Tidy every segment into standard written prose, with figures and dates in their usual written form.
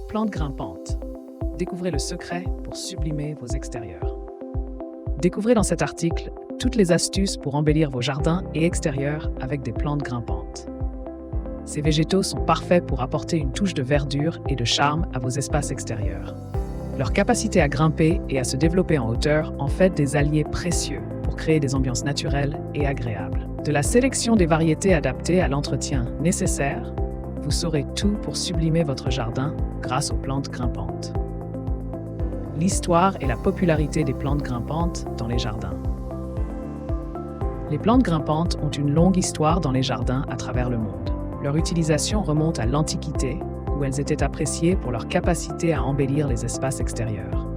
Plantes grimpantes. Découvrez le secret pour sublimer vos extérieurs. Découvrez dans cet article toutes les astuces pour embellir vos jardins et extérieurs avec des plantes grimpantes. Ces végétaux sont parfaits pour apporter une touche de verdure et de charme à vos espaces extérieurs. Leur capacité à grimper et à se développer en hauteur en fait des alliés précieux pour créer des ambiances naturelles et agréables. De la sélection des variétés adaptées à l'entretien nécessaire, vous saurez tout pour sublimer votre jardin grâce aux plantes grimpantes. L'histoire et la popularité des plantes grimpantes dans les jardins. Les plantes grimpantes ont une longue histoire dans les jardins à travers le monde. Leur utilisation remonte à l'Antiquité, où elles étaient appréciées pour leur capacité à embellir les espaces extérieurs.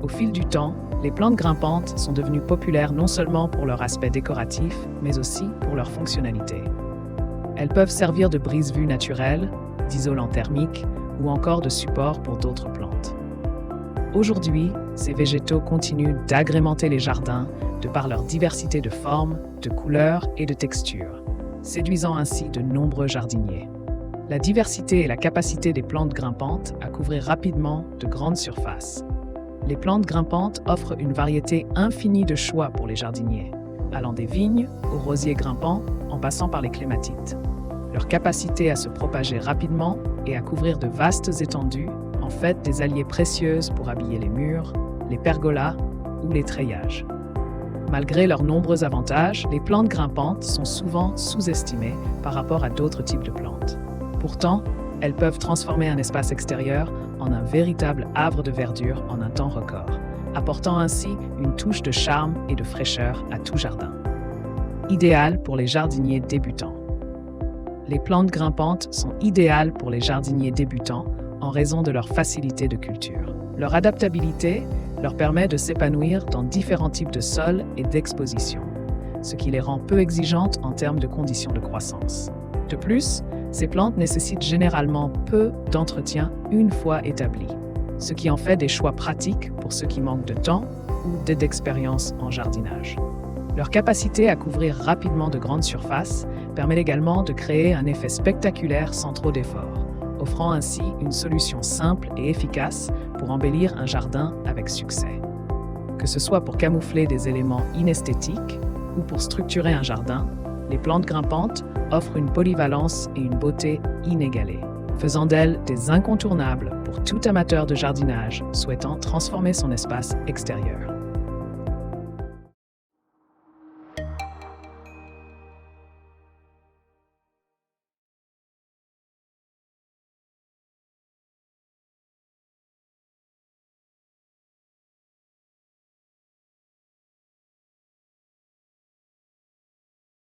Au fil du temps, les plantes grimpantes sont devenues populaires non seulement pour leur aspect décoratif, mais aussi pour leur fonctionnalité. Elles peuvent servir de brise-vue naturelle, d'isolant thermique ou encore de support pour d'autres plantes. Aujourd'hui, ces végétaux continuent d'agrémenter les jardins de par leur diversité de formes, de couleurs et de textures, séduisant ainsi de nombreux jardiniers. La diversité et la capacité des plantes grimpantes à couvrir rapidement de grandes surfaces. Les plantes grimpantes offrent une variété infinie de choix pour les jardiniers, allant des vignes aux rosiers grimpants en passant par les clématites. Leur capacité à se propager rapidement et à couvrir de vastes étendues en fait des alliés précieuses pour habiller les murs, les pergolas ou les treillages. Malgré leurs nombreux avantages, les plantes grimpantes sont souvent sous-estimées par rapport à d'autres types de plantes. Pourtant, elles peuvent transformer un espace extérieur en un véritable havre de verdure en un temps record, apportant ainsi une touche de charme et de fraîcheur à tout jardin. Idéal pour les jardiniers débutants. Les plantes grimpantes sont idéales pour les jardiniers débutants en raison de leur facilité de culture. Leur adaptabilité leur permet de s'épanouir dans différents types de sols et d'expositions, ce qui les rend peu exigeantes en termes de conditions de croissance. De plus, ces plantes nécessitent généralement peu d'entretien une fois établies, ce qui en fait des choix pratiques pour ceux qui manquent de temps ou d'expérience en jardinage. Leur capacité à couvrir rapidement de grandes surfaces permet également de créer un effet spectaculaire sans trop d'efforts, offrant ainsi une solution simple et efficace pour embellir un jardin avec succès. Que ce soit pour camoufler des éléments inesthétiques ou pour structurer un jardin, les plantes grimpantes offrent une polyvalence et une beauté inégalées, faisant d'elles des incontournables pour tout amateur de jardinage souhaitant transformer son espace extérieur.